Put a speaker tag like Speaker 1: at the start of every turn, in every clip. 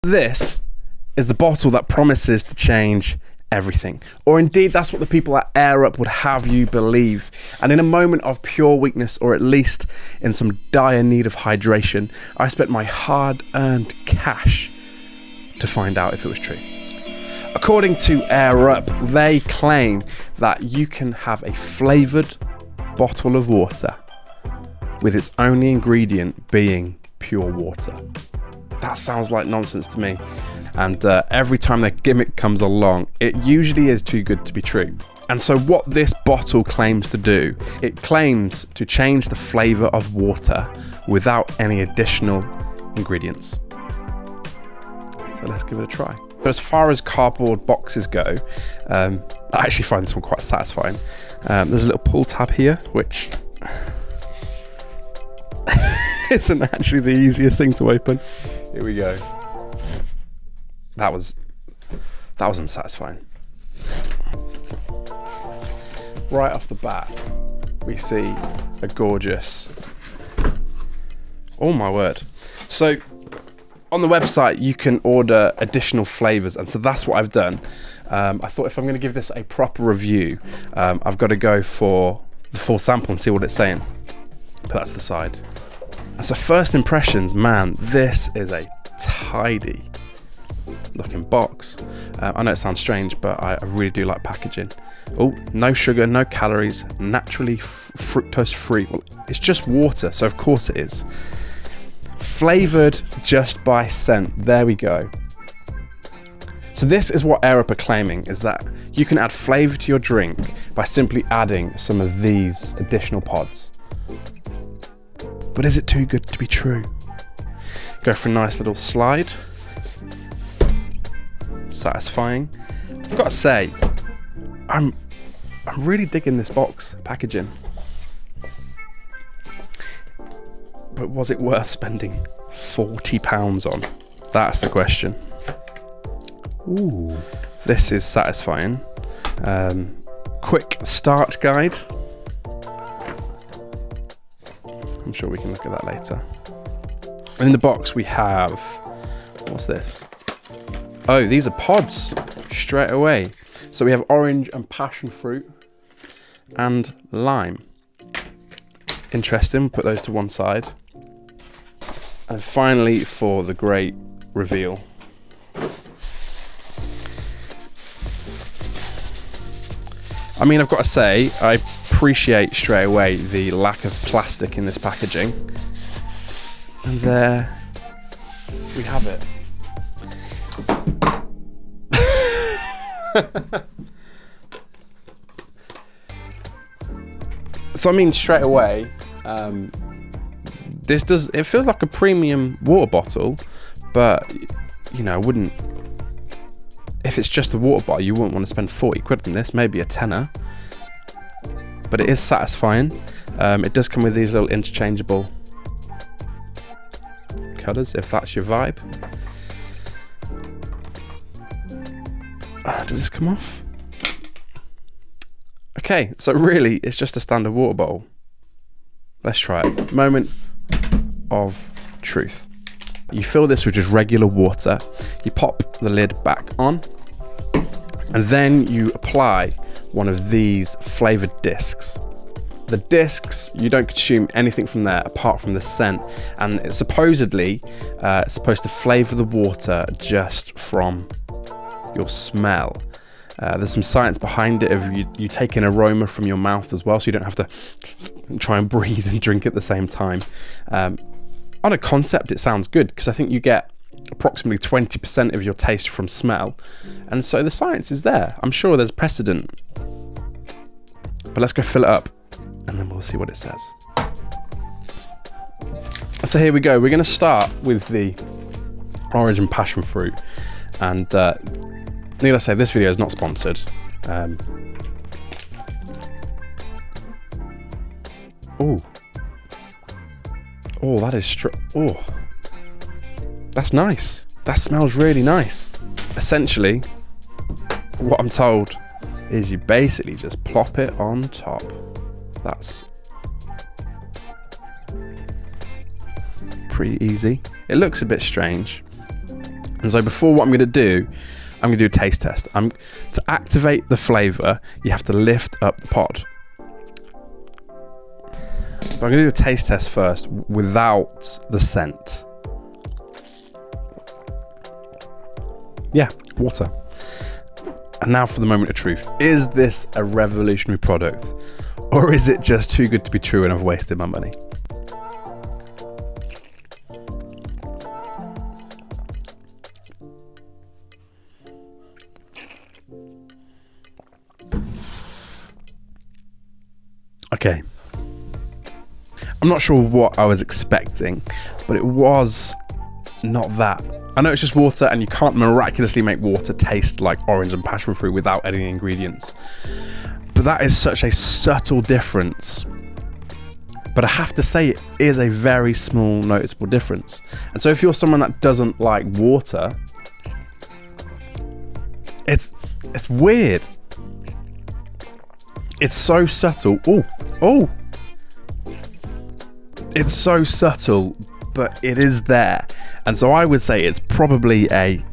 Speaker 1: This is the bottle that promises to change everything. Or indeed, that's what the people at Air Up would have you believe. And in a moment of pure weakness, or at least in some dire need of hydration, I spent my hard-earned cash to find out if it was true. According to Air Up, they claim that you can have a flavoured bottle of water with its only ingredient being pure water. That sounds like nonsense to me. And every time that gimmick comes along, it usually is too good to be true. And so what this bottle claims to do, it claims to change the flavour of water without any additional ingredients. So let's give it a try. But as far as cardboard boxes go, I actually find this one quite satisfying. There's a little pull tab here, which isn't actually the easiest thing to open. Here we go. That was unsatisfying. Right off the bat, we see a gorgeous, oh my word. So on the website, you can order additional flavors. And so that's what I've done. I thought if I'm gonna give this a proper review, I've got to go for the full sample and see what it's saying. Put that to the side. And so first impressions, man, this is a tidy looking box. I know it sounds strange, but I really do like packaging. Oh, no sugar, no calories, naturally fructose free. Well, it's just water, so of course it is. Flavored just by scent. There we go. So this is what Air Up are claiming, is that you can add flavor to your drink by simply adding some of these additional pods. But is it too good to be true? Go for a nice little slide. Satisfying. I've got to say, I'm really digging this box packaging. But was it worth spending £40 on? That's the question. Ooh, this is satisfying. Quick start guide. I'm sure we can look at that later. And in the box we have, what's this? Oh, these are pods straight away. So we have orange and passion fruit and lime. Interesting, put those to one side. And finally, for the great reveal. I mean, I've got to say, I appreciate straight away the lack of plastic in this packaging. And there we have it. So I mean, straight away, it feels like a premium water bottle, but you know, if it's just a water bottle, you wouldn't want to spend 40 quid on this, maybe a tenner. But it is satisfying. It does come with these little interchangeable colours, if that's your vibe. Does this come off? Okay, so really, it's just a standard water bottle. Let's try it. Moment of truth. You fill this with just regular water. You pop the lid back on, and then you apply one of these flavored discs. The discs, you don't consume anything from there apart from the scent, and it's supposedly supposed to flavor the water just from your smell. There's some science behind it. If you take an aroma from your mouth as well, so you don't have to try and breathe and drink at the same time. On a concept, it sounds good, because I think you get approximately 20% of your taste from smell, and so the science is there. I'm sure there's precedent. But let's go fill it up, and then we'll see what it says. So here we go. We're going to start with the orange and passion fruit, and needless to say, this video is not sponsored. Oh, that is oh, that's nice. That smells really nice. Essentially, what I'm told is you basically just plop it on top. That's pretty easy. It looks a bit strange. And so before, what I'm going to do, I'm going to do a taste test. To activate the flavour, you have to lift up the pod. But I'm going to do a taste test first without the scent. Yeah, water. And now for the moment of truth. Is this a revolutionary product? Or is it just too good to be true and I've wasted my money? Okay. I'm not sure what I was expecting, but it was not that. I know it's just water and you can't miraculously make water taste like orange and passion fruit without any ingredients. But that is such a subtle difference. But I have to say it is a very small noticeable difference. And so if you're someone that doesn't like water, it's weird. It's so subtle. Oh. It's so subtle, but it is there. And so I would say it's probably a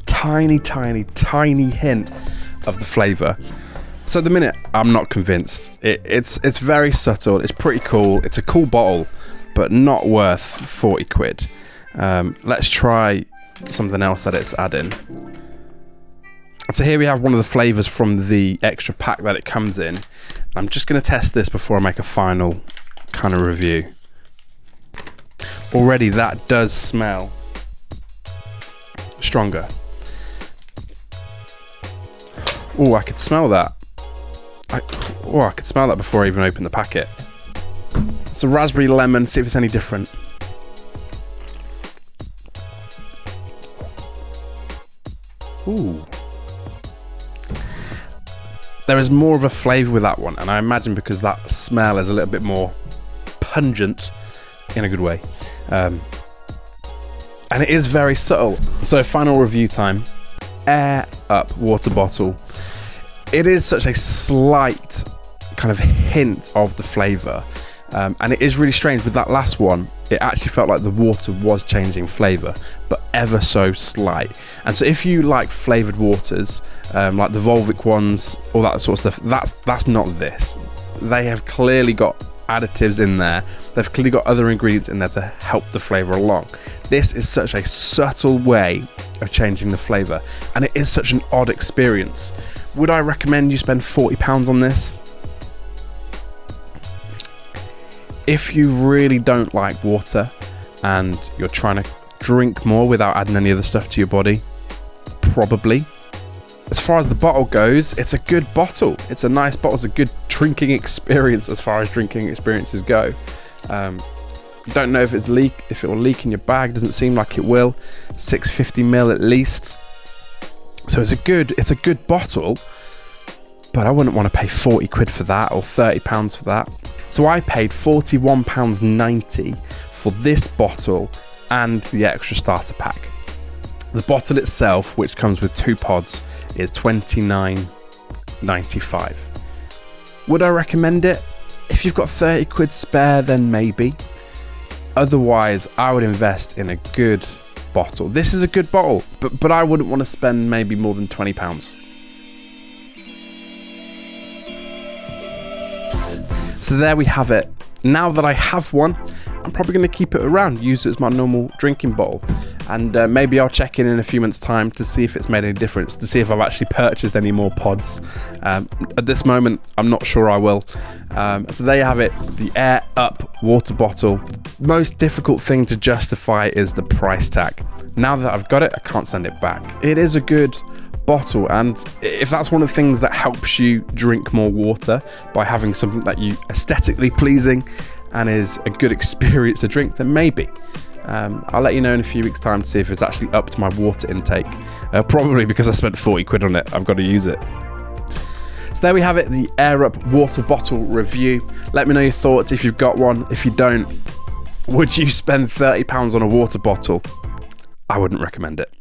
Speaker 1: tiny, tiny, tiny hint of the flavour. So at the minute, I'm not convinced. It's very subtle. It's pretty cool. It's a cool bottle, but not worth 40 quid. Let's try something else that it's adding. So here we have one of the flavours from the extra pack that it comes in. I'm just going to test this before I make a final kind of review. Already that does smell stronger. Oh, I could smell that. I could smell that before I even open the packet. It's a raspberry lemon, see if it's any different. Ooh. There is more of a flavour with that one, and I imagine because that smell is a little bit more pungent in a good way. And it is very subtle. So final review time. Air Up water bottle. It is such a slight kind of hint of the flavour. And it is really strange with that last one. It actually felt like the water was changing flavour, but ever so slight. And so if you like flavoured waters, like the Volvic ones, all that sort of stuff, that's not this. They have clearly got additives in there. They've clearly got other ingredients in there to help the flavour along. This is such a subtle way of changing the flavour, and it is such an odd experience. Would I recommend you spend £40 on this? If you really don't like water and you're trying to drink more without adding any other stuff to your body, probably. As far as the bottle goes, it's a good bottle. It's a nice bottle. It's a good drinking experience as far as drinking experiences go. Don't know if it will leak in your bag. Doesn't seem like it will. 650ml at least. So it's a good bottle, but I wouldn't want to pay 40 quid for that or 30 pounds for that. So I paid £41.90 for this bottle and the extra starter pack. The bottle itself, which comes with 2 pods, is £29.95. Would I recommend it? If you've got 30 quid spare, then maybe. Otherwise, I would invest in a good bottle. This is a good bottle, but I wouldn't want to spend maybe more than £20. So there we have it. Now that I have one, I'm probably going to keep it around, use it as my normal drinking bottle. And maybe I'll check in a few months' time to see if it's made any difference, to see if I've actually purchased any more pods. At this moment, I'm not sure I will. So there you have it, the Air Up water bottle. Most difficult thing to justify is the price tag. Now that I've got it, I can't send it back. It is a good bottle, and if that's one of the things that helps you drink more water by having something that you aesthetically pleasing and is a good experience to drink, then maybe. I'll let you know in a few weeks' time to see if it's actually up to my water intake. Probably because I spent 40 quid on it, I've got to use it. So there we have it, the Air Up water bottle review. Let me know your thoughts if you've got one. If you don't, would you spend £30 on a water bottle? I wouldn't recommend it.